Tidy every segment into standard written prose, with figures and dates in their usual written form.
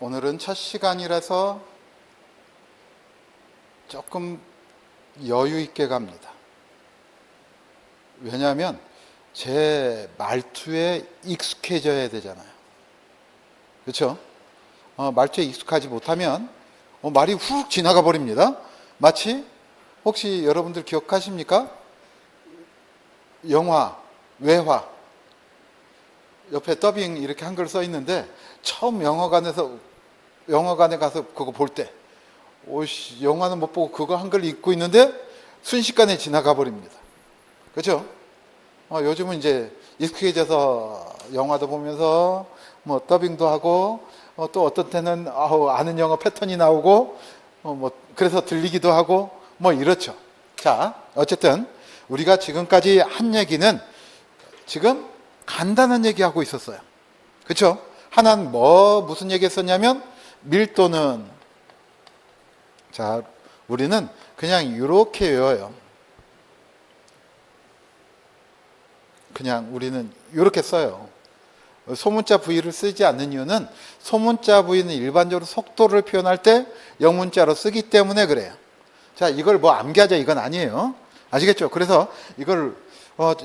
오늘은 첫 시간이라서 조금 여유 있게 갑니다. 왜냐하면 제 말투에 익숙해져야 되잖아요. 그렇죠? 말투에 익숙하지 못하면 말이 훅 지나가 버립니다. 마치 혹시 여러분들 기억하십니까? 영화, 외화 옆에 더빙 이렇게 한글 써 있는데 처음 영화관에 가서 그거 볼 때 오씨, 영화는 못 보고 그거 한글 읽고 있는데 순식간에 지나가 버립니다. 그렇죠? 요즘은 이제 익숙해져서 영화도 보면서 뭐 더빙도 하고 또 어떤 때는 아는 영어 패턴이 나오고 그래서 들리기도 하고 이렇죠. 자, 어쨌든 우리가 지금까지 한 얘기는 지금 간단한 얘기하고 있었어요. 그렇죠? 하나는 무슨 얘기 했었냐면 밀도는, 자, 우리는 그냥 이렇게 외워요. 그냥 우리는 이렇게 써요. 소문자 부위를 쓰지 않는 이유는 소문자 부위는 일반적으로 속도를 표현할 때 영문자로 쓰기 때문에 그래요. 자, 이걸 암기하자 이건 아니에요. 아시겠죠? 그래서 이걸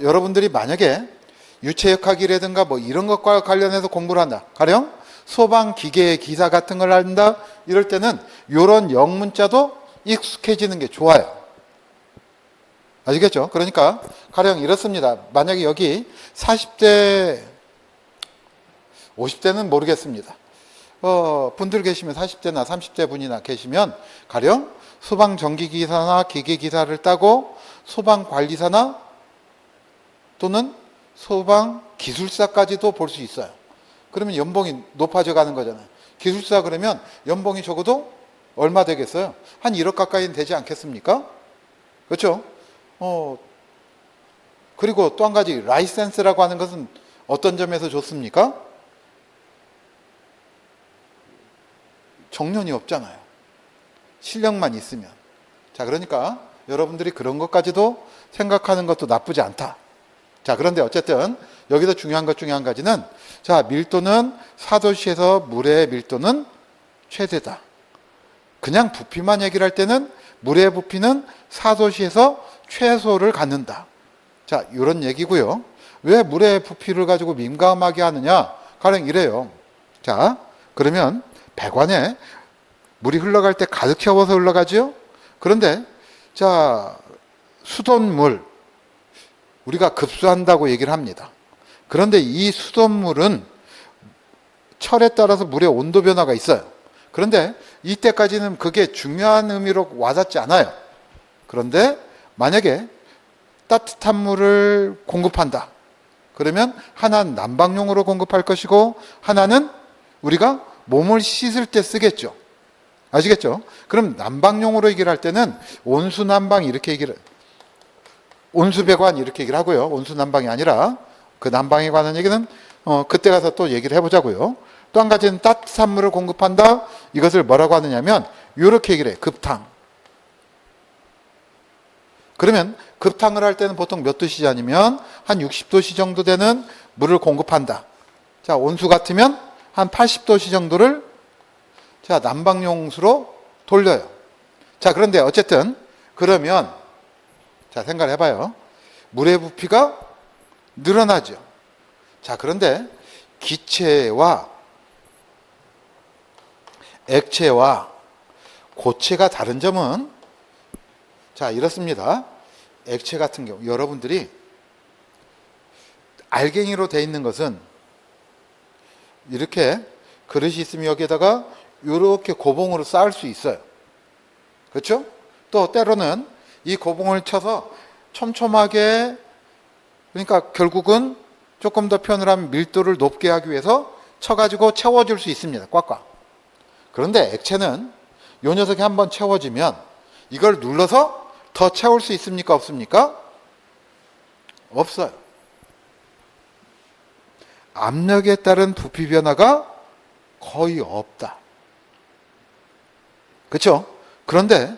여러분들이 만약에 유체역학이라든가 이런 것과 관련해서 공부를 한다. 가령 소방기계 기사 같은 걸 한다. 이럴 때는 이런 영문자도 익숙해지는 게 좋아요. 아시겠죠? 그러니까 가령 이렇습니다. 만약에 여기 40대, 50대는 모르겠습니다. 분들 계시면 40대나 30대 분이나 계시면 가령 소방전기기사나 기계기사를 따고 소방관리사나 또는 소방기술사까지도 볼 수 있어요. 그러면 연봉이 높아져 가는 거잖아요. 기술사 그러면 연봉이 적어도 얼마 되겠어요? 한 1억 가까이는 되지 않겠습니까? 그렇죠? 그리고 또 한 가지 라이센스라고 하는 것은 어떤 점에서 좋습니까? 정년이 없잖아요. 실력만 있으면. 자, 그러니까 여러분들이 그런 것까지도 생각하는 것도 나쁘지 않다. 자, 그런데 어쨌든 여기서 중요한 것 중에 한 가지는, 자, 밀도는 4도씨에서 물의 밀도는 최대다. 그냥 부피만 얘기를 할 때는 물의 부피는 4도씨에서 최소를 갖는다. 자, 이런 얘기고요. 왜 물의 부피를 가지고 민감하게 하느냐? 가령 이래요. 자, 그러면 배관에 물이 흘러갈 때 가득 채워서 흘러가죠? 그런데 자, 수돗물 우리가 급수한다고 얘기를 합니다. 그런데 이 수돗물은 철에 따라서 물의 온도 변화가 있어요. 그런데 이때까지는 그게 중요한 의미로 와닿지 않아요. 그런데 만약에 따뜻한 물을 공급한다. 그러면 하나는 난방용으로 공급할 것이고 하나는 우리가 몸을 씻을 때 쓰겠죠. 아시겠죠? 그럼 난방용으로 얘기를 할 때는 온수난방 이렇게 얘기를, 온수배관 이렇게 얘기를 하고요. 온수난방이 아니라 그 난방에 관한 얘기는 그때 가서 또 얘기를 해보자고요. 또 한 가지는 따뜻한 물을 공급한다. 이것을 뭐라고 하느냐면 이렇게 얘기를 해요. 급탕. 그러면 급탕을 할 때는 보통 몇 도씨 아니면 한 60도씨 정도 되는 물을 공급한다. 자, 온수 같으면 한 80도씨 정도를 자, 난방용수로 돌려요. 자, 그런데 어쨌든 그러면 자, 생각을 해봐요. 물의 부피가 늘어나죠. 자, 그런데 기체와 액체와 고체가 다른 점은 자, 이렇습니다. 액체 같은 경우 여러분들이 알갱이로 되어 있는 것은 이렇게 그릇이 있으면 여기에다가 이렇게 고봉으로 쌓을 수 있어요. 그렇죠? 또 때로는 이 고봉을 쳐서 촘촘하게, 그러니까 결국은 조금 더 표현을 하면 밀도를 높게 하기 위해서 쳐가지고 채워줄 수 있습니다. 꽉꽉. 그런데 액체는 이 녀석이 한번 채워지면 이걸 눌러서 더 채울 수 있습니까? 없습니까? 없어요. 압력에 따른 부피 변화가 거의 없다. 그렇죠? 그런데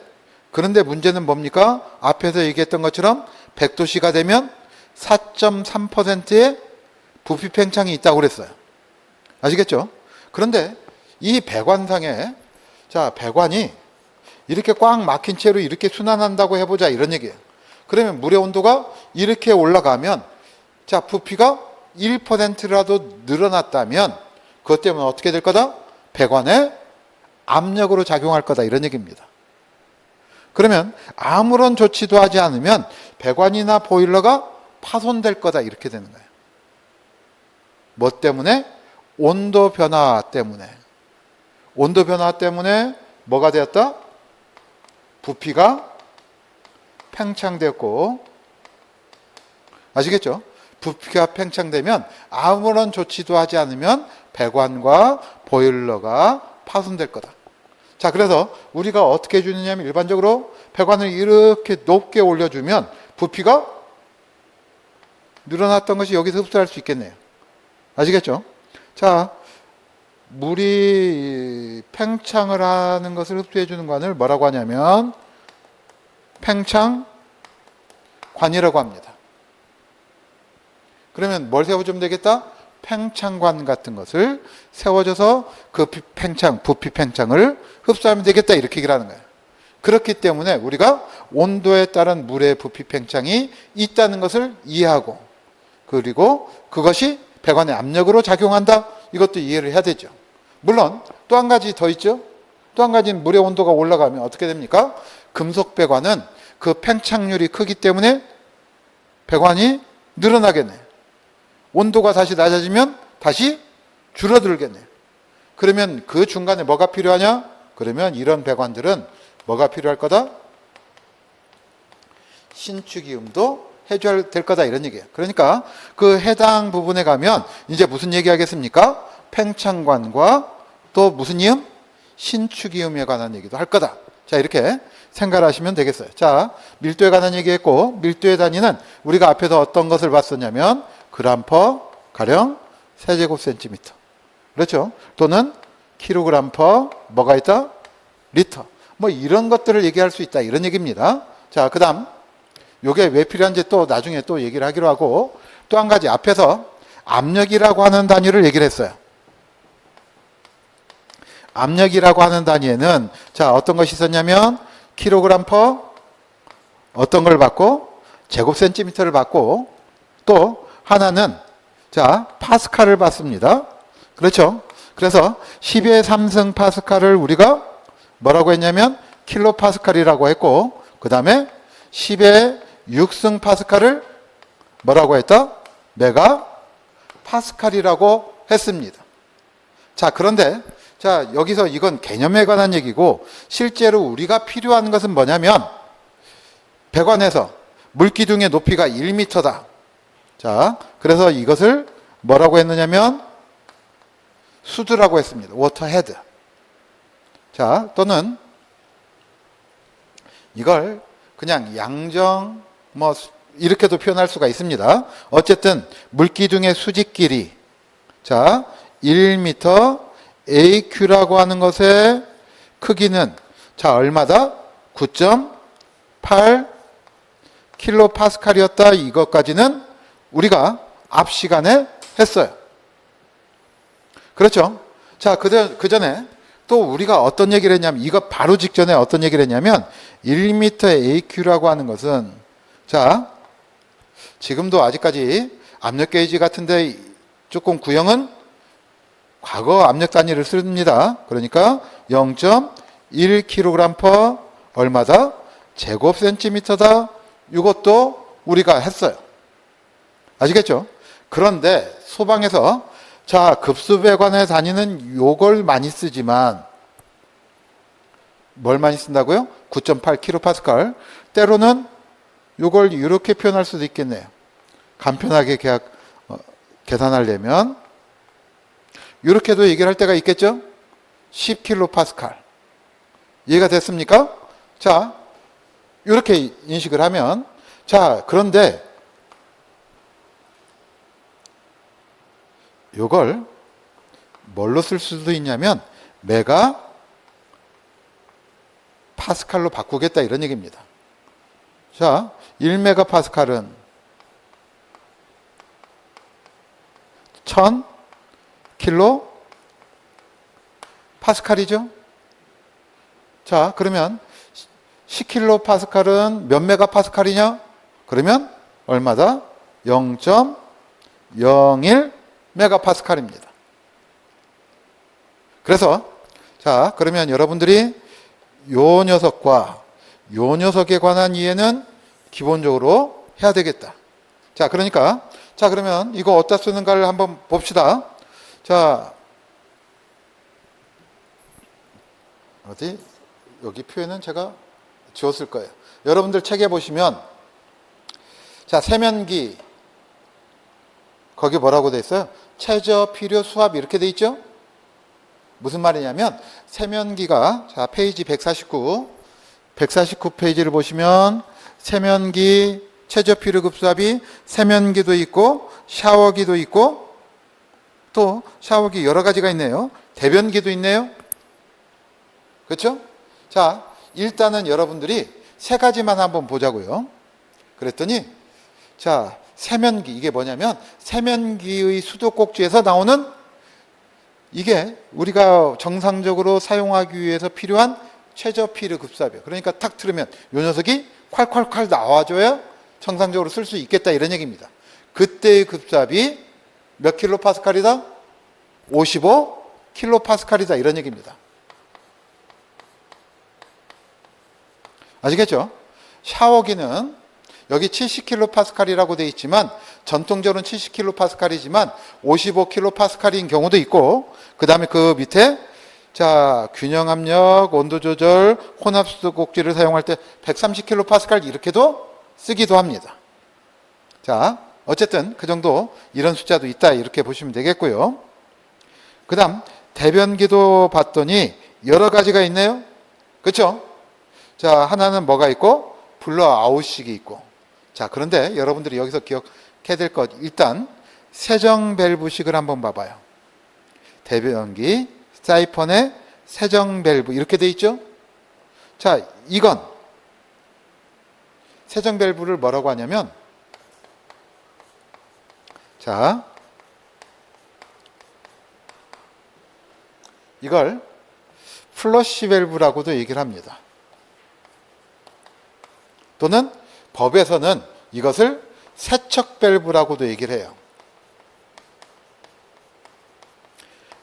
문제는 뭡니까? 앞에서 얘기했던 것처럼 100도씨가 되면 4.3%의 부피 팽창이 있다고 그랬어요. 아시겠죠? 그런데 이 배관상에 자 배관이 이렇게 꽉 막힌 채로 이렇게 순환한다고 해보자 이런 얘기예요. 그러면 물의 온도가 이렇게 올라가면 자 부피가 1%라도 늘어났다면 그것 때문에 어떻게 될 거다? 배관에 압력으로 작용할 거다 이런 얘기입니다. 그러면 아무런 조치도 하지 않으면 배관이나 보일러가 파손될 거다 이렇게 되는 거예요. 뭐 때문에? 온도 변화 때문에. 온도 변화 때문에 뭐가 되었다? 부피가 팽창되었고, 아시겠죠? 부피가 팽창되면 아무런 조치도 하지 않으면 배관과 보일러가 파손될 거다. 자, 그래서 우리가 어떻게 해주느냐면 일반적으로 배관을 이렇게 높게 올려주면 부피가 늘어났던 것이 여기서 흡수할 수 있겠네요. 아시겠죠? 자, 물이 팽창을 하는 것을 흡수해 주는 관을 뭐라고 하냐면 팽창관이라고 합니다. 그러면 뭘 세워주면 되겠다? 팽창관 같은 것을 세워줘서 그 부피 팽창을 흡수하면 되겠다 이렇게 얘기를 하는 거예요. 그렇기 때문에 우리가 온도에 따른 물의 부피 팽창이 있다는 것을 이해하고 그리고 그것이 배관의 압력으로 작용한다 이것도 이해를 해야 되죠. 물론 또 한 가지 더 있죠. 또 한 가지는 물의 온도가 올라가면 어떻게 됩니까? 금속 배관은 그 팽창률이 크기 때문에 배관이 늘어나겠네요. 온도가 다시 낮아지면 다시 줄어들겠네요. 그러면 그 중간에 뭐가 필요하냐? 그러면 이런 배관들은 뭐가 필요할 거다? 신축이음도 해줘야 될 거다 이런 얘기예요. 그러니까 그 해당 부분에 가면 이제 무슨 얘기 하겠습니까? 팽창관과 또 무슨 이음? 신축이음에 관한 얘기도 할 거다. 자, 이렇게 생각을 하시면 되겠어요. 자, 밀도에 관한 얘기했고 밀도의 단위는 우리가 앞에서 어떤 것을 봤었냐면 그램퍼 가령 세제곱센티미터. 그렇죠? 또는 킬로그램퍼 뭐가 있다? 리터. 뭐 이런 것들을 얘기할 수 있다. 이런 얘기입니다. 자, 그 다음 요게 왜 필요한지 또 나중에 또 얘기를 하기로 하고 또 한 가지 앞에서 압력이라고 하는 단위를 얘기를 했어요. 압력이라고 하는 단위에는 자, 어떤 것이 있었냐면 킬로그램퍼 어떤 걸 받고 제곱센티미터를 받고 또 하나는 자, 파스칼을 받습니다. 그렇죠? 그래서 10의 3승 파스칼을 우리가 뭐라고 했냐면 킬로파스칼이라고 했고 그 다음에 10의 6승 파스칼을 뭐라고 했다? 메가 파스칼이라고 했습니다. 자, 그런데 자, 여기서 이건 개념에 관한 얘기고 실제로 우리가 필요한 것은 뭐냐면 배관에서 물기둥의 높이가 1m다. 자, 그래서 이것을 뭐라고 했느냐면 수드라고 했습니다. 워터헤드. 자, 또는 이걸 그냥 양정 뭐 이렇게도 표현할 수가 있습니다. 어쨌든 물기둥의 수직 길이 자 1m AQ라고 하는 것의 크기는 자 얼마다? 9.8 킬로파스칼이었다. 이것까지는 우리가 앞 시간에 했어요. 그렇죠? 자, 그 전에 또 우리가 어떤 얘기를 했냐면 이거 바로 직전에 어떤 얘기를 했냐면 1m AQ라고 하는 것은 자 지금도 아직까지 압력 게이지 같은데 조금 구형은 과거 압력 단위를 씁니다. 그러니까 0.1kg 얼마다? 제곱센티미터다. 이것도 우리가 했어요. 아시겠죠? 그런데 소방에서 자 급수배관의 단위는 요걸 많이 쓰지만 뭘 많이 쓴다고요? 9.8kPa. 때로는 요걸 이렇게 표현할 수도 있겠네요. 간편하게 계산하려면 이렇게도 얘기를 할 때가 있겠죠? 10kPa. 이해가 됐습니까? 자, 이렇게 인식을 하면 자, 그런데 요걸 뭘로 쓸 수도 있냐면 메가 파스칼로 바꾸겠다 이런 얘기입니다. 자, 1메가파스칼은 1000 킬로 파스칼이죠. 자, 그러면 10킬로파스칼은 몇 메가파스칼이냐? 그러면 얼마다? 0.01 메가파스칼입니다. 그래서 자, 그러면 여러분들이 요 녀석과 요 녀석에 관한 이해는 기본적으로 해야 되겠다. 자, 그러니까 자, 그러면 이거 어디다 쓰는가를 한번 봅시다. 자, 어디? 여기 표현은 제가 지웠을 거예요. 여러분들 책에 보시면 자, 세면기 거기 뭐라고 돼 있어요? 최저 필요 수압 이렇게 돼 있죠? 무슨 말이냐면 세면기가 자, 페이지 149 페이지를 보시면 세면기 최저 필요 급수압이 세면기도 있고 샤워기도 있고 또 샤워기 여러 가지가 있네요. 대변기도 있네요. 그렇죠? 자, 일단은 여러분들이 세 가지만 한번 보자고요. 그랬더니 자, 세면기 이게 뭐냐면 세면기의 수도꼭지에서 나오는 이게 우리가 정상적으로 사용하기 위해서 필요한 최저 필요 급수압이에요. 그러니까 탁 틀으면 이 녀석이 콸콸콸 나와줘야 정상적으로 쓸 수 있겠다 이런 얘기입니다. 그때의 급수압이 몇 킬로파스칼이다? 55 킬로파스칼이다 이런 얘기입니다. 아시겠죠? 샤워기는 여기 70킬로파스칼이라고 되어 있지만 전통적으로는 70킬로파스칼이지만 55킬로파스칼인 경우도 있고 그 다음에 그 밑에 자, 균형 압력, 온도 조절, 혼합 수도꼭지를 사용할 때 130킬로파스칼 이렇게도 쓰기도 합니다. 자, 어쨌든 그 정도 이런 숫자도 있다 이렇게 보시면 되겠고요. 그 다음 대변기도 봤더니 여러 가지가 있네요. 그렇죠? 자, 하나는 뭐가 있고 블러아웃식이 있고 자, 그런데 여러분들이 여기서 기억해야 될 것 일단 세정 밸브식을 한번 봐봐요. 대변기 사이펀의 세정 밸브 이렇게 돼 있죠? 자, 이건 세정 밸브를 뭐라고 하냐면 자, 이걸 플러시 밸브라고도 얘기를 합니다. 또는 법에서는 이것을 세척 밸브라고도 얘기를 해요.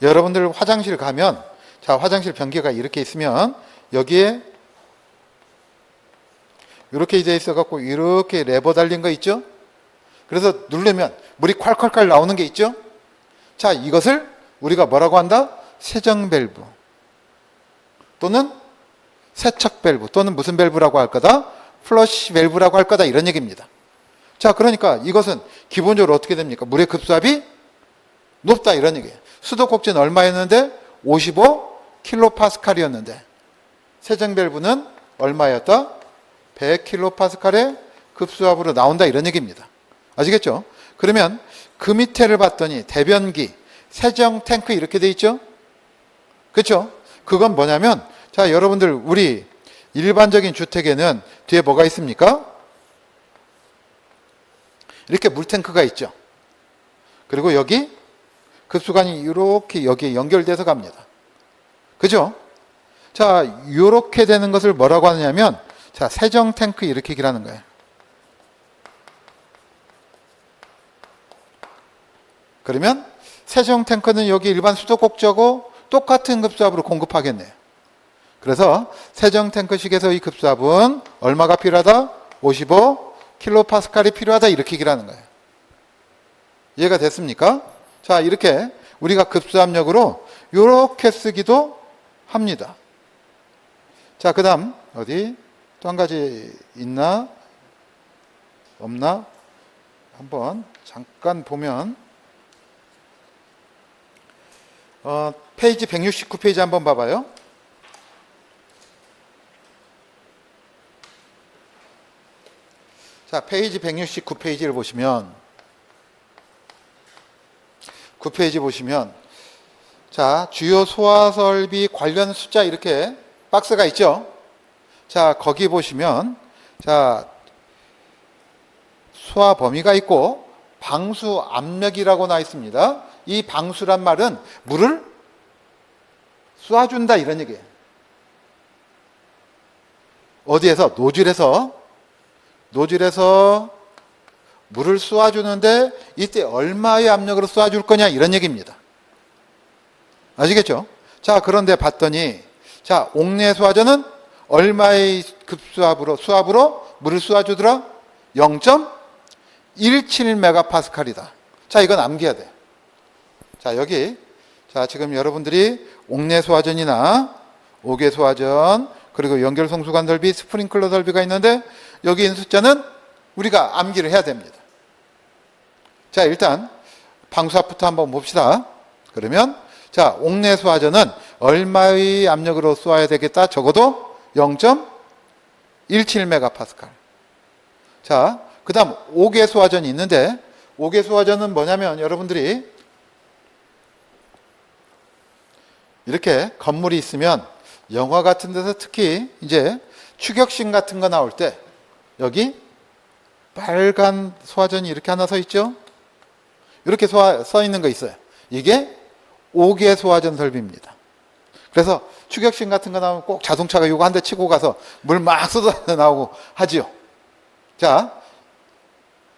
여러분들 화장실 가면 자, 화장실 변기가 이렇게 있으면 여기에 이렇게 되어 있어 갖고 이렇게 레버 달린 거 있죠? 그래서 누르면 물이 콸콸콸 나오는 게 있죠? 자, 이것을 우리가 뭐라고 한다? 세정 밸브 또는 세척 밸브 또는 무슨 밸브라고 할 거다? 플러시 밸브라고 할 거다 이런 얘기입니다. 자, 그러니까 이것은 기본적으로 어떻게 됩니까? 물의 급수압이 높다 이런 얘기예요. 수도꼭지는 얼마였는데? 55 킬로파스칼이었는데 세정 밸브는 얼마였다? 100 킬로파스칼의 급수압으로 나온다 이런 얘기입니다. 아시겠죠? 그러면 그 밑에를 봤더니 대변기, 세정 탱크 이렇게 돼 있죠? 그렇죠? 그건 뭐냐면 자, 여러분들 우리 일반적인 주택에는 뒤에 뭐가 있습니까? 이렇게 물탱크가 있죠. 그리고 여기 급수관이 이렇게 여기에 연결돼서 갑니다. 그죠? 자, 이렇게 되는 것을 뭐라고 하느냐면 자, 세정 탱크 이렇게 얘기하는 거예요. 그러면 세정 탱크는 여기 일반 수도꼭지하고 똑같은 급수압으로 공급하겠네요. 그래서 세정 탱크식에서 이 급수압은 얼마가 필요하다? 55 킬로파스칼이 필요하다 이렇게 얘기하는 거예요. 이해가 됐습니까? 자, 이렇게 우리가 급수압력으로 이렇게 쓰기도 합니다. 자, 그 다음 어디 또 한 가지 있나? 없나? 한번 잠깐 보면 페이지 169페이지 한번 봐봐요. 자, 페이지 169페이지를 보시면 9페이지 보시면 자, 주요 소화설비 관련 숫자 이렇게 박스가 있죠. 자, 거기 보시면 자, 소화 범위가 있고 방수 압력이라고 나와 있습니다. 이 방수란 말은 물을 쏘아준다 이런 얘기예요. 어디에서? 노즐에서 물을 쏘아주는데 이때 얼마의 압력으로 쏘아줄 거냐 이런 얘기입니다. 아시겠죠? 자, 그런데 봤더니 자, 옥내 소화전은 얼마의 수압으로 물을 쏘아주더라? 0.17메가파스칼이다. 자, 이건 암기해야 돼. 자, 여기 자, 지금 여러분들이 옥내 소화전이나 옥외 소화전 그리고 연결 송수관 설비, 스프링클러 설비가 있는데 여기 있는 숫자는 우리가 암기를 해야 됩니다. 자, 일단 방수압부터 한번 봅시다. 그러면 자, 옥내 소화전은 얼마의 압력으로 쏘아야 되겠다? 적어도 0.17메가파스칼. 자, 그 다음 옥외 소화전이 있는데 옥외 소화전은 뭐냐면 여러분들이 이렇게 건물이 있으면 영화 같은 데서 특히 이제 추격신 같은 거 나올 때 여기 빨간 소화전이 이렇게 하나 서 있죠? 이렇게 서 있는 거 있어요. 이게 옥외 소화전 설비입니다. 그래서 추격신 같은 거 나오면 꼭 자동차가 요거 한 대 치고 가서 물 막 쏟아 나오고 하지요. 자,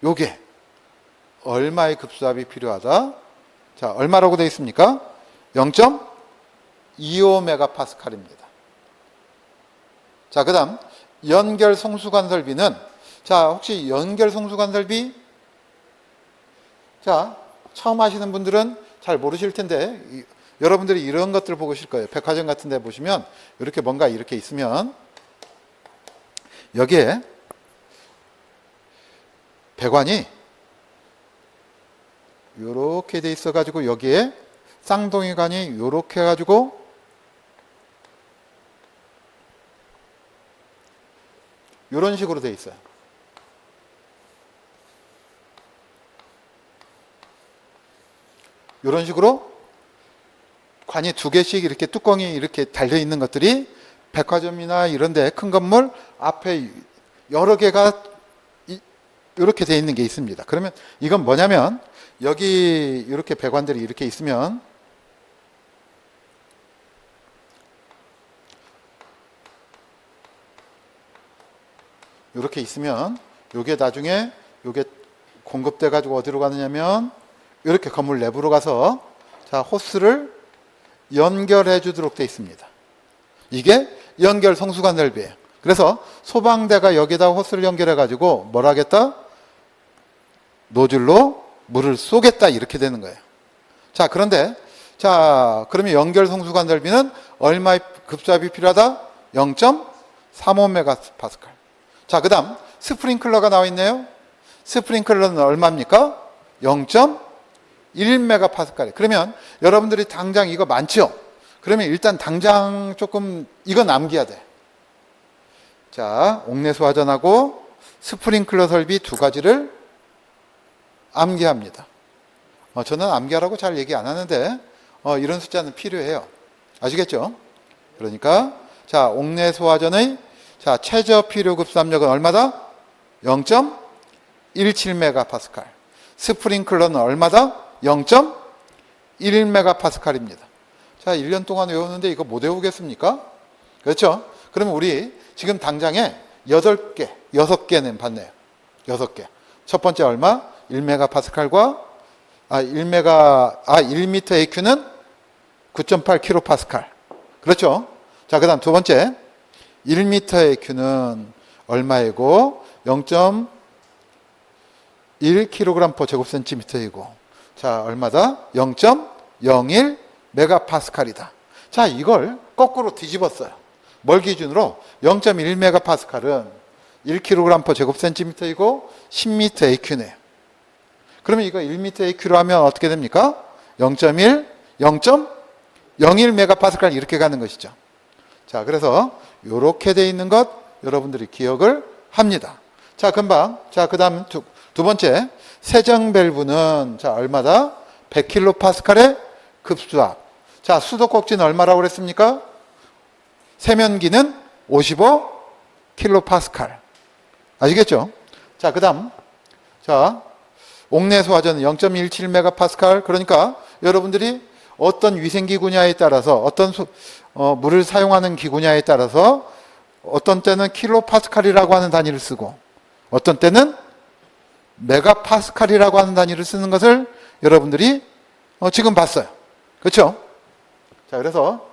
요게 얼마의 급수압이 필요하다? 자, 얼마라고 되어 있습니까? 0.25메가파스칼입니다. 자, 그 다음 연결 송수관 설비는 자, 혹시 연결 송수관 설비 자, 처음 하시는 분들은 잘 모르실 텐데 여러분들이 이런 것들 보고 계실 거예요. 백화점 같은 데 보시면 이렇게 뭔가 이렇게 있으면 여기에 배관이 이렇게 돼 있어 가지고 여기에 쌍둥이관이 이렇게 해가지고 이런 식으로 돼 있어요. 이런 식으로 관이 두 개씩 이렇게 뚜껑이 이렇게 달려 있는 것들이 백화점이나 이런 데 큰 건물 앞에 여러 개가 이렇게 돼 있는 게 있습니다. 그러면 이건 뭐냐면 여기 이렇게 배관들이 이렇게 있으면 이렇게 있으면 요게 나중에 요게 공급돼 가지고 어디로 가느냐면 이렇게 건물 내부로 가서 자, 호스를 연결해 주도록 되어 있습니다. 이게 연결 송수관 설비예요. 그래서 소방대가 여기다 호스를 연결해 가지고 뭘 하겠다? 노즐로 물을 쏘겠다 이렇게 되는 거예요. 자, 그런데 자, 그러면 연결 송수관 설비는 얼마의 급수압이 필요하다? 0.35메가파스칼. 자, 그 다음 스프링클러가 나와 있네요. 스프링클러는 얼마입니까? 0.1메가파스칼. 그러면 여러분들이 당장 이거 많죠? 그러면 일단 당장 조금 이건 암기해야 돼. 자, 옥내 소화전하고 스프링클러 설비 두 가지를 암기합니다. 저는 암기하라고 잘 얘기 안 하는데 이런 숫자는 필요해요. 아시겠죠? 그러니까 자, 옥내 소화전의 자, 최저 필요 급수압력은 얼마다? 0.17메가파스칼. 스프링클러는 얼마다? 0.1메가파스칼입니다. 자, 1년 동안 외우는데 이거 못 외우겠습니까? 그렇죠? 그러면 우리 지금 당장에 6개는 봤네요. 6개. 첫 번째 얼마? 1메가파스칼과 1m AQ는 9.8kPa. 그렇죠? 자, 그 다음 두 번째 1m AQ는 얼마이고 0.1kg/제곱센티미터이고 자, 얼마다? 0.01메가파스칼이다. 자, 이걸 거꾸로 뒤집었어요. 뭘 기준으로? 0.1메가파스칼은 1kg/제곱센티미터이고 10m AQ네요. 그러면 이거 1m AQ로 하면 어떻게 됩니까? 0.01메가파스칼 이렇게 가는 것이죠. 자, 그래서 이렇게 돼 있는 것 여러분들이 기억을 합니다. 자, 금방. 자, 그 다음 두 번째. 세정 밸브는 자, 얼마다? 100kPa의 급수압. 자, 수도꼭지는 얼마라고 그랬습니까? 세면기는 55kPa. 아시겠죠? 자, 그 다음. 자, 옥내 소화전은 0.17메가파스칼. 그러니까 여러분들이 어떤 위생기구냐에 따라서 어떤 물을 사용하는 기구냐에 따라서 어떤 때는 킬로파스칼이라고 하는 단위를 쓰고 어떤 때는 메가파스칼이라고 하는 단위를 쓰는 것을 여러분들이 지금 봤어요. 그렇죠? 자, 그래서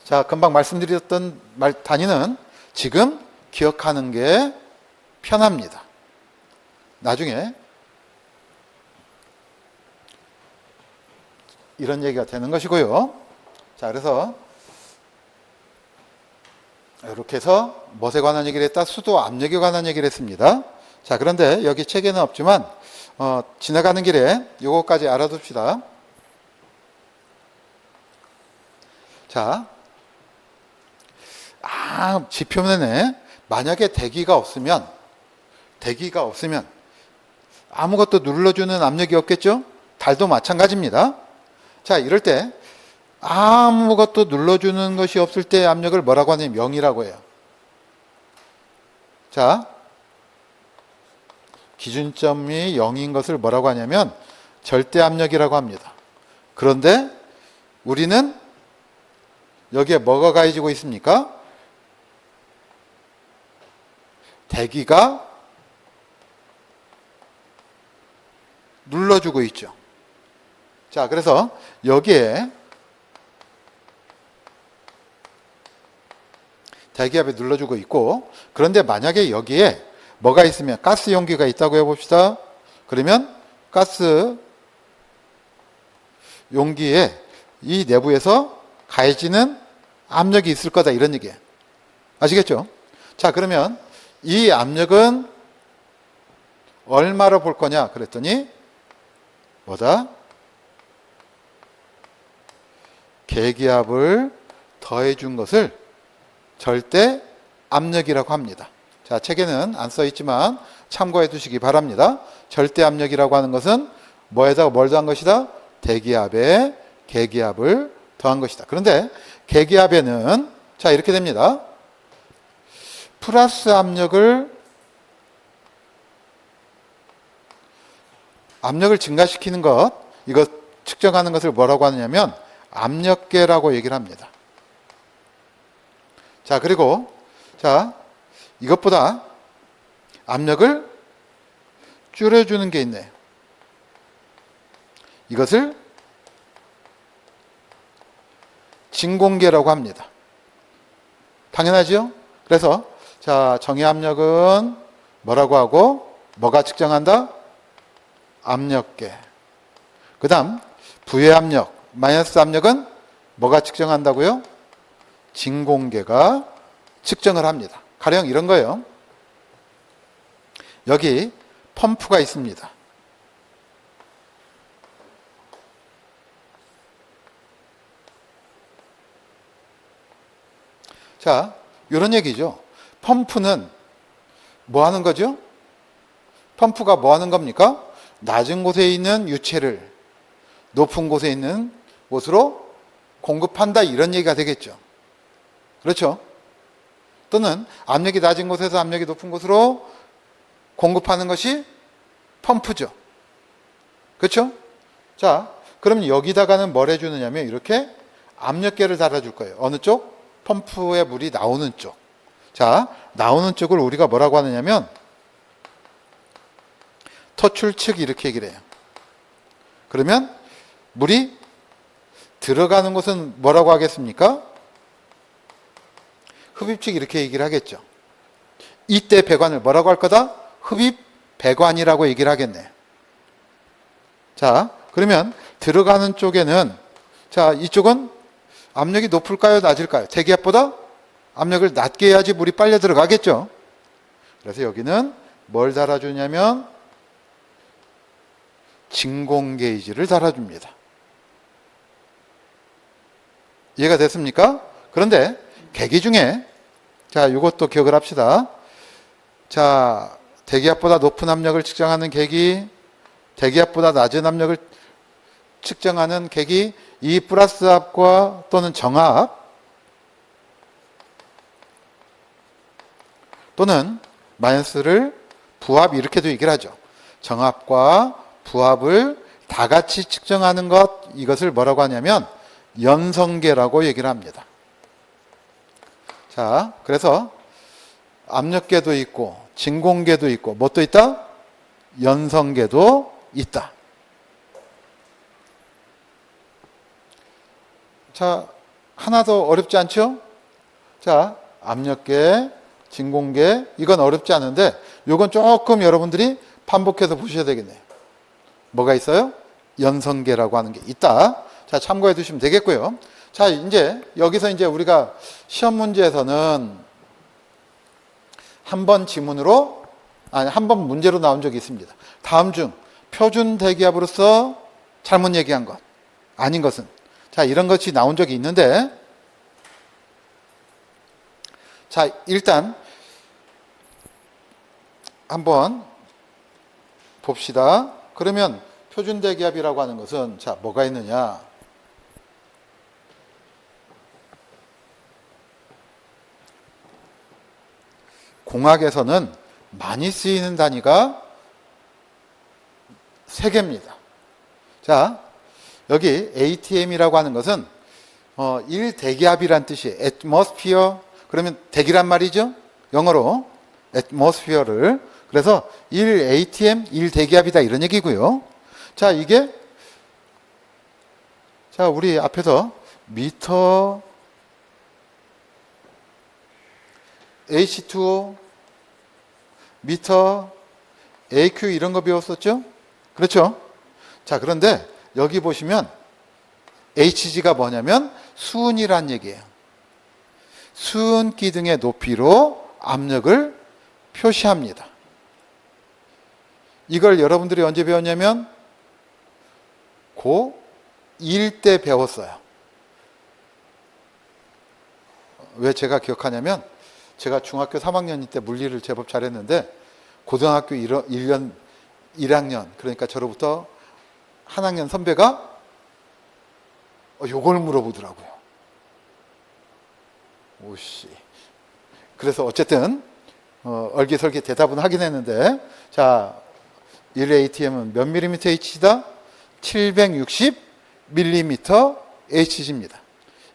자, 금방 말씀드렸던 단위는 지금 기억하는 게 편합니다. 나중에 이런 얘기가 되는 것이고요. 자, 그래서 이렇게 해서 멋에 관한 얘기를 했다. 수도 압력에 관한 얘기를 했습니다. 자, 그런데 여기 책에는 없지만 지나가는 길에 요거까지 알아둡시다. 자, 지표면에 만약에 대기가 없으면 아무것도 눌러주는 압력이 없겠죠? 달도 마찬가지입니다. 자, 이럴 때 아무것도 눌러주는 것이 없을 때 압력을 뭐라고 하냐면 0이라고 해요. 자, 기준점이 0인 것을 뭐라고 하냐면 절대압력이라고 합니다. 그런데 우리는 여기에 뭐가 가해지고 있습니까? 대기가 눌러주고 있죠. 자, 그래서 여기에 대기압에 눌러주고 있고, 그런데 만약에 여기에 뭐가 있으면 가스 용기가 있다고 해봅시다. 그러면 가스 용기에 이 내부에서 가해지는 압력이 있을 거다, 이런 얘기예요. 아시겠죠? 자, 그러면 이 압력은 얼마로 볼 거냐 그랬더니 뭐다? 계기압을 더해 준 것을 절대 압력이라고 합니다. 자, 책에는 안 써 있지만 참고해 두시기 바랍니다. 절대 압력이라고 하는 것은 뭐에다가 뭘 더한 것이다? 대기압에 계기압을 더한 것이다. 그런데 계기압에는 자, 이렇게 됩니다. 플러스 압력을 증가시키는 것, 이거 측정하는 것을 뭐라고 하느냐면 압력계라고 얘기를 합니다. 자, 그리고 자, 이것보다 압력을 줄여주는 게 있네요. 이것을 진공계라고 합니다. 당연하죠? 그래서 자, 정의 압력은 뭐라고 하고 뭐가 측정한다? 압력계. 그 다음 부의 압력, 마이너스 압력은 뭐가 측정한다고요? 진공계가 측정을 합니다. 가령 이런 거예요. 여기 펌프가 있습니다. 자, 이런 얘기죠. 펌프는 뭐 하는 거죠? 펌프가 뭐 하는 겁니까? 낮은 곳에 있는 유체를 높은 곳에 있는 곳으로 공급한다, 이런 얘기가 되겠죠. 그렇죠? 또는 압력이 낮은 곳에서 압력이 높은 곳으로 공급하는 것이 펌프죠. 그렇죠? 자, 그럼 여기다가는 뭘 해주느냐면 이렇게 압력계를 달아줄 거예요. 어느 쪽? 펌프에 물이 나오는 쪽. 자, 나오는 쪽을 우리가 뭐라고 하느냐면 토출측, 이렇게 얘기를 해요. 그러면 물이 들어가는 곳은 뭐라고 하겠습니까? 흡입측, 이렇게 얘기를 하겠죠. 이때 배관을 뭐라고 할 거다? 흡입 배관이라고 얘기를 하겠네. 자, 그러면 들어가는 쪽에는 자, 이쪽은 압력이 높을까요, 낮을까요? 대기압보다 압력을 낮게 해야지 물이 빨려 들어가겠죠. 그래서 여기는 뭘 달아주냐면 진공 게이지를 달아줍니다. 이해가 됐습니까? 그런데 계기 중에 자, 이것도 기억을 합시다. 자, 대기압보다 높은 압력을 측정하는 계기, 대기압보다 낮은 압력을 측정하는 계기, 이 플러스 압과 또는 정압 또는 마이너스를 부압, 이렇게도 얘기를 하죠. 정압과 부압을 다 같이 측정하는 것, 이것을 뭐라고 하냐면 연성계라고 얘기를 합니다. 자, 그래서 압력계도 있고 진공계도 있고 뭣도 있다? 연성계도 있다. 자, 하나 더 어렵지 않죠? 자, 압력계, 진공계, 이건 어렵지 않은데 이건 조금 여러분들이 반복해서 보셔야 되겠네요. 뭐가 있어요? 연성계라고 하는 게 있다. 자, 참고해 두시면 되겠고요. 자, 이제 여기서 이제 우리가 시험 문제에서는 한 번 지문으로, 아니, 한 번 문제로 나온 적이 있습니다. 다음 중 표준 대기압으로서 잘못 얘기한 것, 아닌 것은. 자, 이런 것이 나온 적이 있는데, 자, 일단 한번 봅시다. 그러면 표준 대기압이라고 하는 것은, 자, 뭐가 있느냐? 공학에서는 많이 쓰이는 단위가 3개입니다. 자, 여기 ATM이라고 하는 것은 1대기압이란 뜻이에요. atmosphere, 그러면 대기란 말이죠. 영어로 atmosphere를. 그래서 1ATM, 1대기압이다 이런 얘기고요. 자, 이게 자, 우리 앞에서 미터 H2O, 미터 AQ 이런 거 배웠었죠? 그렇죠? 자, 그런데 여기 보시면 HG가 뭐냐면 수은이란 얘기예요. 수은 기둥의 높이로 압력을 표시합니다. 이걸 여러분들이 언제 배웠냐면 고1 때 배웠어요. 왜 제가 기억하냐면 제가 중학교 3학년 때 물리를 제법 잘했는데 고등학교 1학년 그러니까 저로부터 한 학년 선배가 요걸 물어보더라고요. 오씨. 그래서 어쨌든 얼기설기 대답은 하긴 했는데, 자, 1ATM은 몇 밀리미터 H다? 760mm Hg입니다.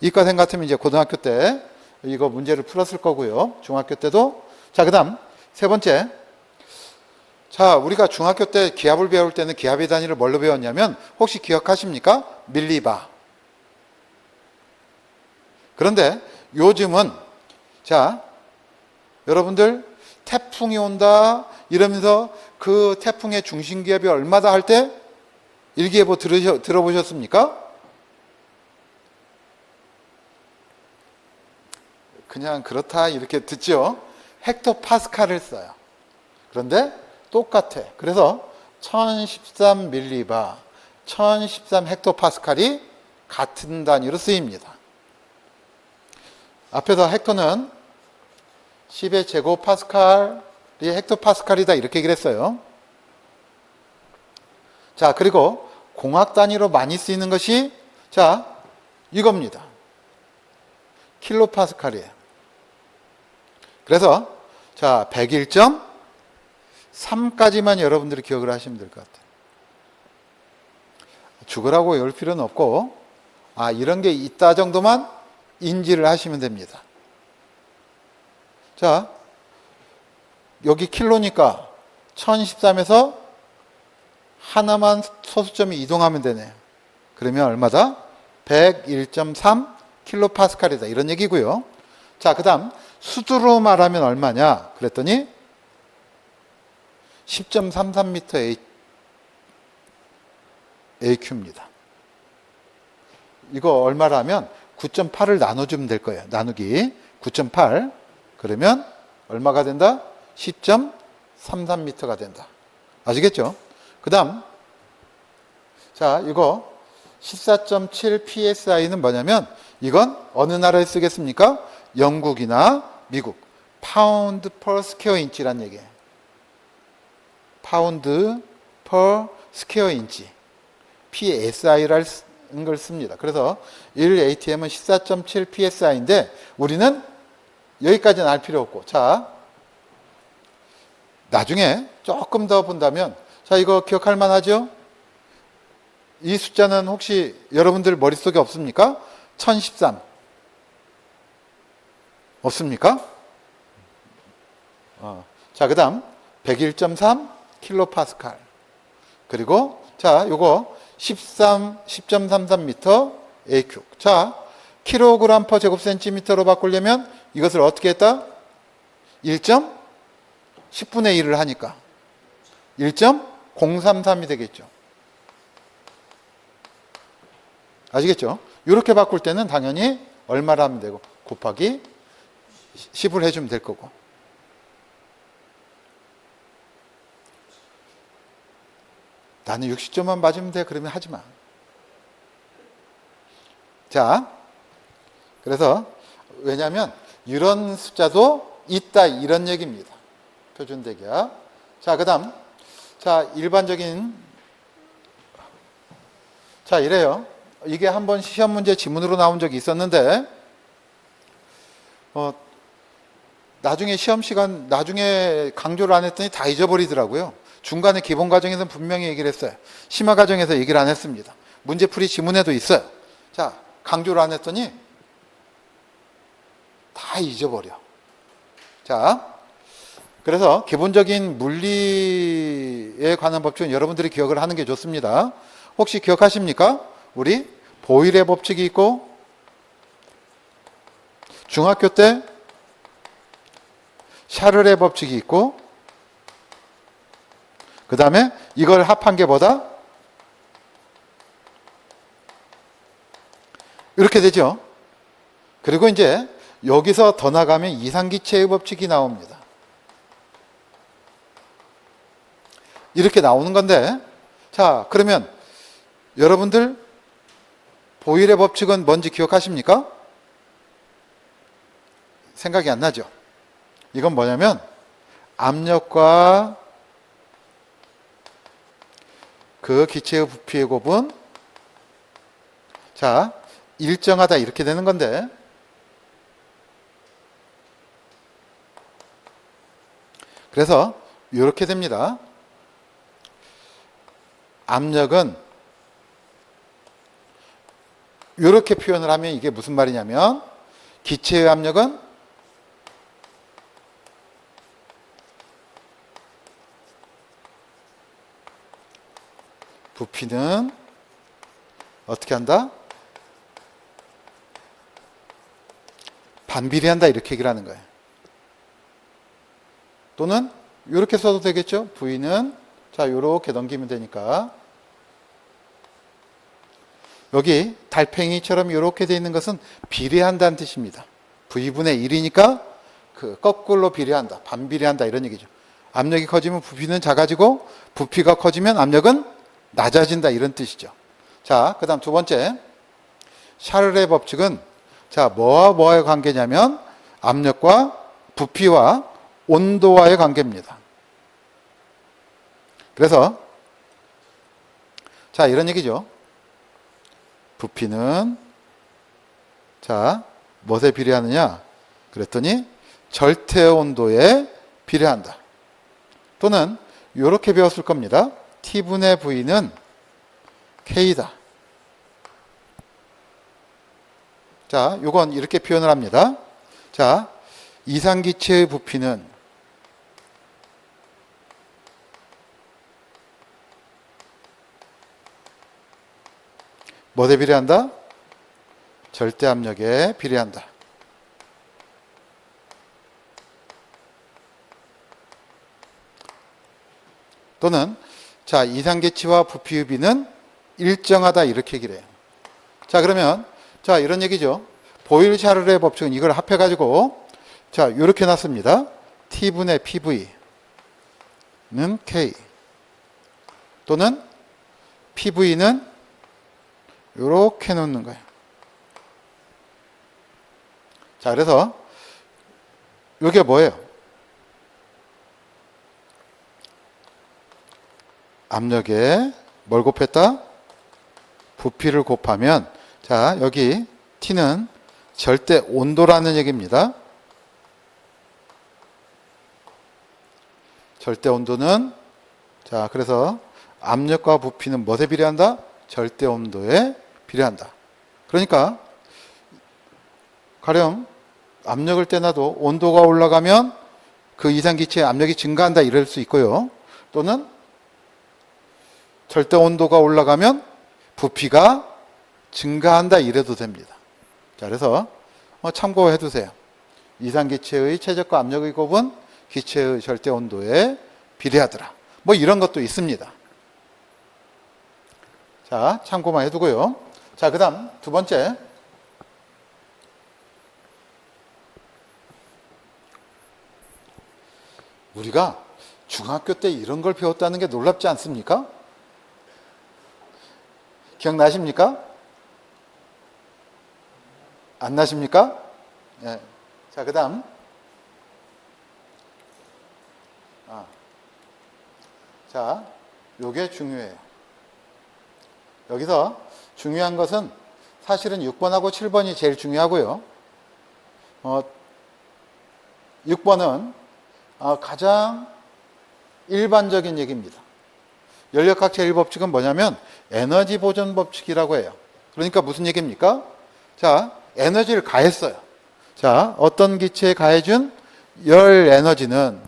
이과생 같으면 이제 고등학교 때 이거 문제를 풀었을 거고요. 중학교 때도. 자, 그 다음 세 번째. 자, 우리가 중학교 때 기압을 배울 때는 기압의 단위를 뭘로 배웠냐면 혹시 기억하십니까? 밀리바. 그런데 요즘은 자, 여러분들 태풍이 온다 이러면서 그 태풍의 중심기압이 얼마다 할 때 일기예보 들어보셨습니까? 그냥 그렇다 이렇게 듣죠. 헥토파스칼을 써요. 그런데 똑같아. 그래서 1013 밀리바, 1013 헥토파스칼이 같은 단위로 쓰입니다. 앞에서 헥토는 10의 제곱파스칼이 헥토파스칼이다 이렇게 얘기를 했어요. 자, 그리고 공학 단위로 많이 쓰이는 것이 자, 이겁니다. 킬로파스칼이에요. 그래서 자, 101.3까지만 여러분들이 기억을 하시면 될 것 같아요. 죽으라고 외울 필요는 없고 이런 게 있다 정도만 인지를 하시면 됩니다. 자, 여기 킬로니까 1013에서 하나만 소수점이 이동하면 되네요. 그러면 얼마다? 101.3 킬로파스칼이다 이런 얘기고요. 자, 그 다음 수두로 말하면 얼마냐 그랬더니 10.33m AQ입니다. 이거 얼마라면 9.8을 나눠주면 될 거예요. 나누기 9.8 그러면 얼마가 된다? 10.33m가 된다. 아시겠죠? 그 다음 자, 이거 14.7 PSI는 뭐냐면 이건 어느 나라에 쓰겠습니까? 영국이나 미국. 파운드 per 스퀘어 인치란 얘기예요. 파운드 per 스퀘어 인치. PSI라는 걸 씁니다. 그래서 1ATM은 14.7 PSI인데 우리는 여기까지는 알 필요 없고 자, 나중에 조금 더 본다면 자, 이거 기억할 만하죠? 이 숫자는 혹시 여러분들 머릿속에 없습니까? 1013. 없습니까? 자, 그 다음 101.3 킬로파스칼. 그리고 자, 요거 10.33m A큐. 자, 킬로그램 퍼 제곱센티미터로 바꾸려면 이것을 어떻게 했다? 1.10분의 1을 하니까 1.033이 되겠죠. 아시겠죠? 이렇게 바꿀 때는 당연히 얼마를 하면 되고 곱하기 10을 해주면 될 거고. 나는 60점만 맞으면 돼. 그러면 하지 마. 자, 그래서 왜냐하면 이런 숫자도 있다 이런 얘기입니다. 표준대기야. 자, 그 다음 자 일반적인 자 이래요. 이게 한번 시험 문제 지문으로 나온 적이 있었는데 나중에 시험 시간 나중에 강조를 안 했더니 다 잊어버리더라고요. 중간에 기본 과정에서는 분명히 얘기를 했어요. 심화 과정에서 얘기를 안 했습니다. 문제풀이 지문에도 있어요. 자, 강조를 안 했더니 다 잊어버려. 자, 그래서 기본적인 물리에 관한 법칙은 여러분들이 기억을 하는 게 좋습니다. 혹시 기억하십니까? 우리 보일의 법칙이 있고 중학교 때 샤를의 법칙이 있고 그 다음에 이걸 합한 게 뭐다? 이렇게 되죠. 그리고 이제 여기서 더 나가면 이상기체의 법칙이 나옵니다. 이렇게 나오는 건데 자 그러면 여러분들 보일의 법칙은 뭔지 기억하십니까? 생각이 안 나죠? 이건 뭐냐면 압력과 그 기체의 부피의 곱은 자 일정하다 이렇게 되는 건데 그래서 이렇게 됩니다. 압력은 이렇게 표현을 하면 이게 무슨 말이냐면 기체의 압력은 부피는 어떻게 한다? 반비례한다 이렇게 얘기를 하는 거예요. 또는 이렇게 써도 되겠죠? V는 자 이렇게 넘기면 되니까 여기 달팽이처럼 이렇게 되어 있는 것은 비례한다는 뜻입니다. V분의 1이니까 그 거꾸로 비례한다. 반비례한다 이런 얘기죠. 압력이 커지면 부피는 작아지고 부피가 커지면 압력은 낮아진다 이런 뜻이죠. 자, 그 다음 두 번째 샤를의 법칙은 자 뭐와 뭐와의 관계냐면 압력과 부피와 온도와의 관계입니다. 그래서 자 이런 얘기죠. 부피는 자 무엇에 비례하느냐 그랬더니 절대 온도에 비례한다. 또는 이렇게 배웠을 겁니다. T분의 V는 K다. 자, 요건 이렇게 표현을 합니다. 자, 이상기체의 부피는 뭐에 비례한다? 절대 압력에 비례한다. 또는 자 이상계치와 부피의 비는 일정하다 이렇게 얘기를 해요. 자 그러면 자 이런 얘기죠. 보일-샤를의 법칙은 이걸 합해가지고 자 이렇게 놨습니다. T분의 PV는 K 또는 PV는 이렇게 놓는 거예요. 자 그래서 이게 뭐예요? 압력에 뭘 곱했다? 부피를 곱하면 자 여기 T는 절대 온도라는 얘기입니다. 절대 온도는 자 그래서 압력과 부피는 무엇에 비례한다? 절대 온도에 비례한다. 그러니까 가령 압력을 떼놔도 온도가 올라가면 그 이상기체의 압력이 증가한다 이럴 수 있고요. 또는 절대 온도가 올라가면 부피가 증가한다 이래도 됩니다. 자, 그래서 참고해 두세요. 이상기체의 최저가 압력의 곱은 기체의 절대 온도에 비례하더라. 뭐 이런 것도 있습니다. 자, 참고만 해두고요. 자, 그 다음 두 번째. 우리가 중학교 때 이런 걸 배웠다는 게 놀랍지 않습니까? 기억나십니까? 안 나십니까? 네. 자, 그 다음. 자, 요게 중요해요. 여기서 중요한 것은 사실은 6번하고 7번이 제일 중요하고요. 6번은 가장 일반적인 얘기입니다. 연력학 제1법칙은 뭐냐면 에너지 보존 법칙이라고 해요. 그러니까 무슨 얘기입니까? 자, 에너지를 가했어요. 자, 어떤 기체에 가해준 열 에너지는,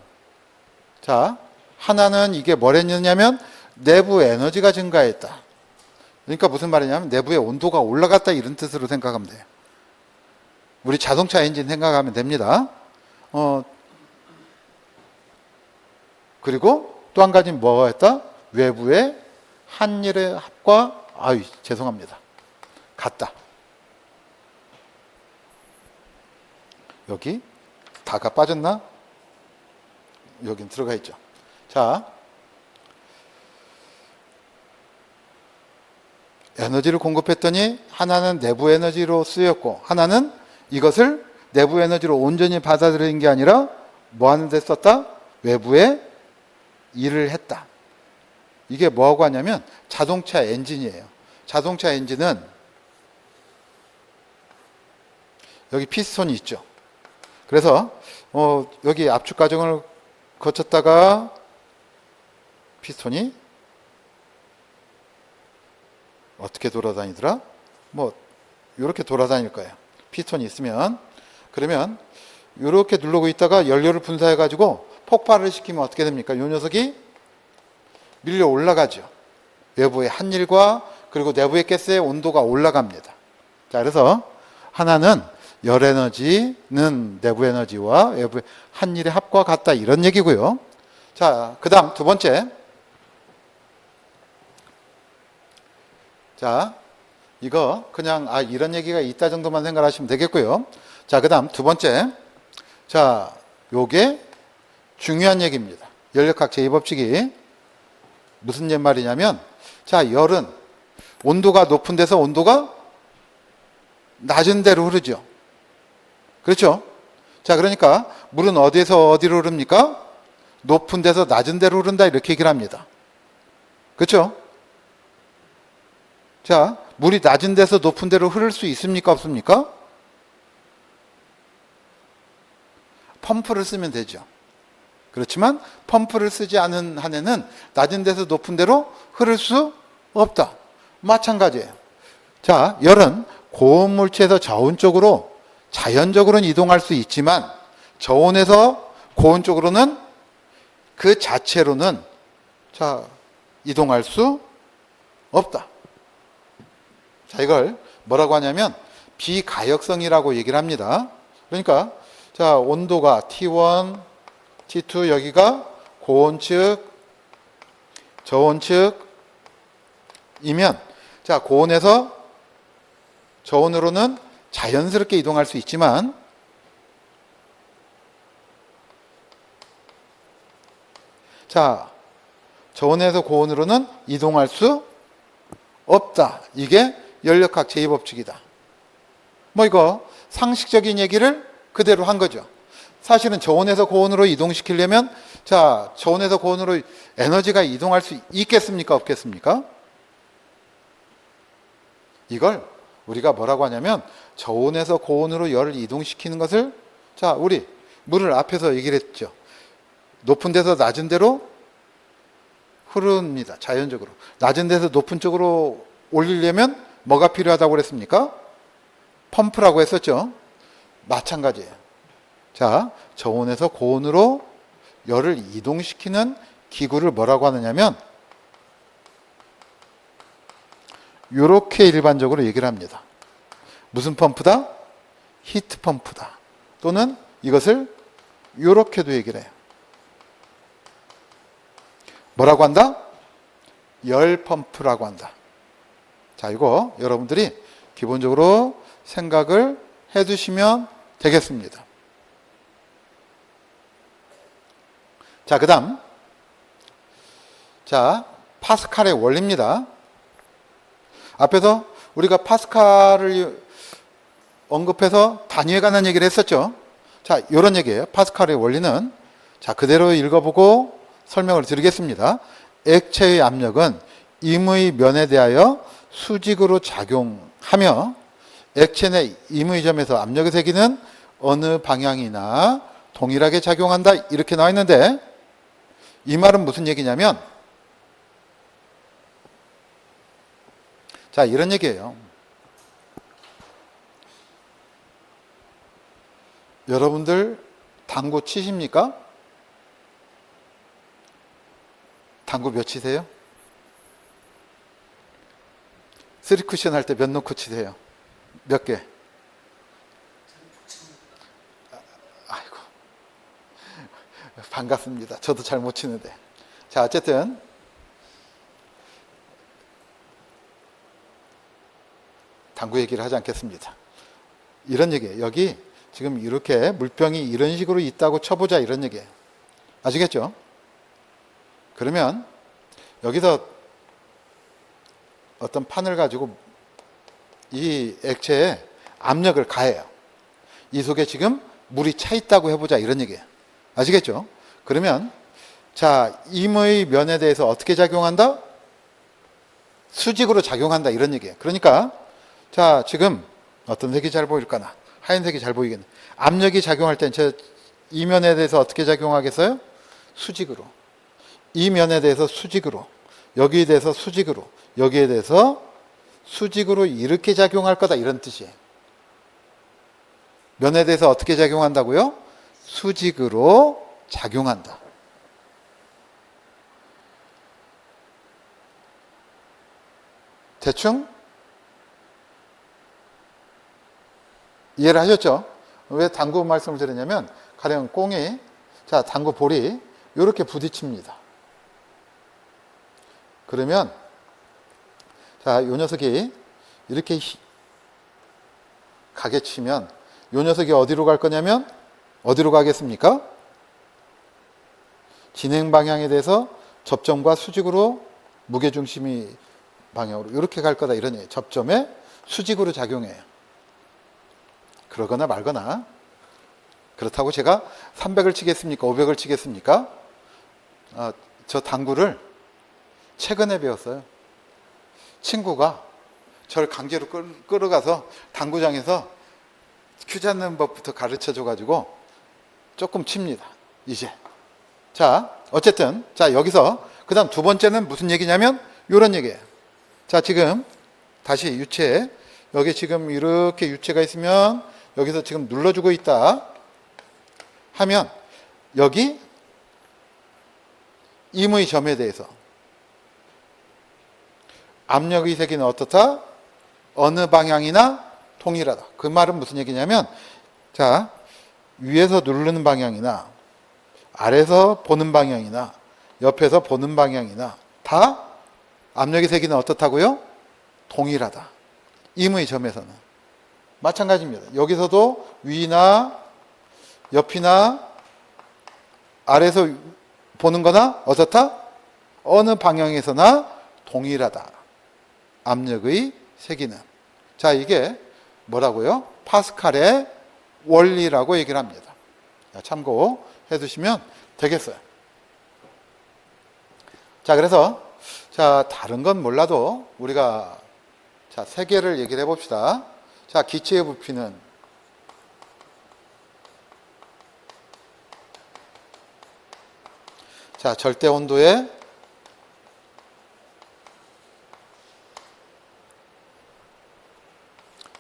자, 하나는 이게 뭐랬냐면 내부 에너지가 증가했다. 그러니까 무슨 말이냐면 내부의 온도가 올라갔다 이런 뜻으로 생각하면 돼요. 우리 자동차 엔진 생각하면 됩니다. 그리고 또 한 가지는 뭐가 했다? 외부의 한일의 합과, 죄송합니다. 같다. 여기 다가 빠졌나? 여긴 들어가 있죠. 자, 에너지를 공급했더니 하나는 내부 에너지로 쓰였고 하나는 이것을 내부 에너지로 온전히 받아들인 게 아니라 뭐 하는 데 썼다? 외부에 일을 했다. 이게 뭐하고 하냐면 자동차 엔진이에요. 자동차 엔진은 여기 피스톤이 있죠. 그래서 여기 압축 과정을 거쳤다가 피스톤이 어떻게 돌아다니더라? 뭐 이렇게 돌아다닐 거예요. 피스톤이 있으면. 그러면 이렇게 누르고 있다가 연료를 분사해 가지고 폭발을 시키면 어떻게 됩니까? 이 녀석이 밀려 올라가죠. 외부의 한일과 그리고 내부의 가스의 온도가 올라갑니다. 자, 그래서 하나는 열 에너지는 내부 에너지와 외부의 한일의 합과 같다 이런 얘기고요. 자, 그 다음 두 번째. 자, 이거 그냥 이런 얘기가 있다 정도만 생각하시면 되겠고요. 자, 그 다음 두 번째. 자, 요게 중요한 얘기입니다. 연력학 제2법칙이 무슨 말이냐면, 자, 열은 온도가 높은 데서 온도가 낮은 데로 흐르죠. 그렇죠? 자, 그러니까 물은 어디에서 어디로 흐릅니까? 높은 데서 낮은 데로 흐른다 이렇게 얘기를 합니다. 그렇죠? 자, 물이 낮은 데서 높은 데로 흐를 수 있습니까? 없습니까? 펌프를 쓰면 되죠. 그렇지만 펌프를 쓰지 않은 한에는 낮은 데서 높은 데로 흐를 수 없다. 마찬가지예요. 자, 열은 고온 물체에서 저온 쪽으로 자연적으로는 이동할 수 있지만 저온에서 고온 쪽으로는 그 자체로는 이동할 수 없다. 자, 이걸 뭐라고 하냐면 비가역성이라고 얘기를 합니다. 그러니까 자, 온도가 T1, T2 여기가 고온 측, 저온 측이면 자, 고온에서 저온으로는 자연스럽게 이동할 수 있지만 자, 저온에서 고온으로는 이동할 수 없다. 이게 연력학 제2법칙이다. 뭐 이거 상식적인 얘기를 그대로 한 거죠. 사실은 저온에서 고온으로 이동시키려면 자, 저온에서 고온으로 에너지가 이동할 수 있겠습니까? 없겠습니까? 이걸 우리가 뭐라고 하냐면 저온에서 고온으로 열을 이동시키는 것을 자, 우리 물을 앞에서 얘기를 했죠. 높은 데서 낮은 데로 흐릅니다. 자연적으로. 낮은 데서 높은 쪽으로 올리려면 뭐가 필요하다고 그랬습니까? 펌프라고 했었죠. 마찬가지예요. 자, 저온에서 고온으로 열을 이동시키는 기구를 뭐라고 하느냐면 이렇게 일반적으로 얘기를 합니다. 무슨 펌프다? 히트 펌프다. 또는 이것을 이렇게도 얘기를 해요. 뭐라고 한다? 열 펌프라고 한다. 자, 이거 여러분들이 기본적으로 생각을 해 두시면 되겠습니다. 자, 그 다음. 자, 파스칼의 원리입니다. 앞에서 우리가 파스칼을 언급해서 단위에 관한 얘기를 했었죠. 자, 이런 얘기예요. 파스칼의 원리는. 자, 그대로 읽어보고 설명을 드리겠습니다. 액체의 압력은 임의 면에 대하여 수직으로 작용하며 액체 내 임의 점에서 압력의 세기는 어느 방향이나 동일하게 작용한다. 이렇게 나와 있는데 이 말은 무슨 얘기냐면 자, 이런 얘기예요. 여러분들 당구 치십니까? 당구 몇 치세요? 3쿠션 할 때 몇 놓고 치세요? 몇 개? 아이고, 반갑습니다. 저도 잘 못 치는데. 자, 어쨌든 당구 얘기를 하지 않겠습니다. 이런 얘기예요. 여기 지금 이렇게 물병이 이런 식으로 있다고 쳐보자, 이런 얘기예요. 아시겠죠? 그러면 여기서 어떤 판을 가지고 이 액체에 압력을 가해요. 이 속에 지금 물이 차 있다고 해보자, 이런 얘기예요. 아시겠죠? 그러면 자, 임의 면에 대해서 어떻게 작용한다? 수직으로 작용한다, 이런 얘기예요. 그러니까 자, 지금 어떤 색이 잘 보일까나? 하얀색이 잘 보이겠네. 압력이 작용할 땐 이 면에 대해서 어떻게 작용하겠어요? 수직으로. 이 면에 대해서 수직으로. 여기에 대해서 수직으로. 여기에 대해서 수직으로 이렇게 작용할 거다, 이런 뜻이에요. 면에 대해서 어떻게 작용한다고요? 수직으로 작용한다. 대충 이해를 하셨죠? 왜 당구 말씀을 드리냐면 가령 공이, 자, 당구 볼이 이렇게 부딪힙니다. 그러면 자, 요 녀석이 이렇게 가게 치면 요 녀석이 어디로 갈 거냐면 어디로 가겠습니까? 진행 방향에 대해서 접점과 수직으로 무게중심이 방향으로 이렇게 갈 거다, 이런 얘기예요. 접점에 수직으로 작용해요. 그러거나 말거나. 그렇다고 제가 300을 치겠습니까? 500을 치겠습니까? 저 당구를 최근에 배웠어요. 친구가 저를 강제로 끌어가서 당구장에서 큐 잡는 법부터 가르쳐 줘가지고 조금 칩니다. 이제. 자, 어쨌든 자, 여기서 그 다음 두 번째는 무슨 얘기냐면 이런 얘기예요. 자, 지금 다시 유체, 여기 지금 이렇게 유체가 있으면 여기서 지금 눌러주고 있다 하면 여기 임의 점에 대해서 압력의 세기는 어떻다? 어느 방향이나 동일하다. 그 말은 무슨 얘기냐면 자, 위에서 누르는 방향이나 아래에서 보는 방향이나 옆에서 보는 방향이나 다 압력의 세기는 어떻다고요? 동일하다. 임의 점에서는. 마찬가지입니다. 여기서도 위나 옆이나 아래에서 보는 거나 어떻다? 어느 방향에서나 동일하다. 압력의 세기는. 자, 이게 뭐라고요? 파스칼의 원리라고 얘기를 합니다. 참고해 두시면 되겠어요. 자, 그래서 자, 다른 건 몰라도 우리가 자, 세 개를 얘기를 해봅시다. 자, 기체의 부피는 자, 절대 온도의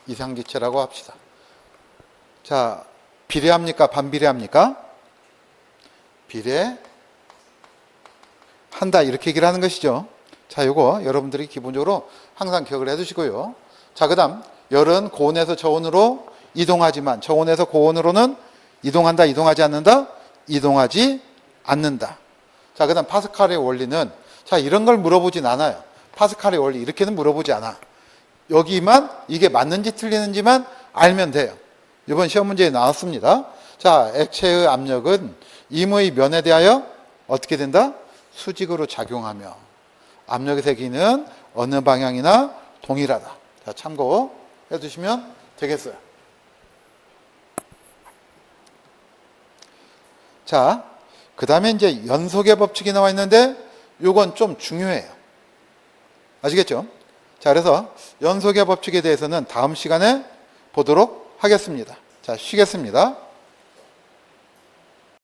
이상기체라고 합시다. 자, 비례합니까? 반비례합니까? 비례한다 이렇게 얘기를 하는 것이죠. 자, 요거 여러분들이 기본적으로 항상 기억을 해 두시고요. 자, 그 다음 열은 고온에서 저온으로 이동하지만 저온에서 고온으로는 이동한다, 이동하지 않는다? 이동하지 않는다. 자, 그 다음 파스칼의 원리는 자, 이런 걸 물어보진 않아요. 파스칼의 원리 이렇게는 물어보지 않아. 여기만 이게 맞는지 틀리는지만 알면 돼요. 이번 시험 문제에 나왔습니다. 자, 액체의 압력은 임의 면에 대하여 어떻게 된다? 수직으로 작용하며 압력의 세기는 어느 방향이나 동일하다. 자, 참고해 두시면 되겠어요. 자, 그 다음에 이제 연속의 법칙이 나와 있는데 이건 좀 중요해요. 아시겠죠? 자, 그래서 연속의 법칙에 대해서는 다음 시간에 보도록 하겠습니다. 자, 쉬겠습니다.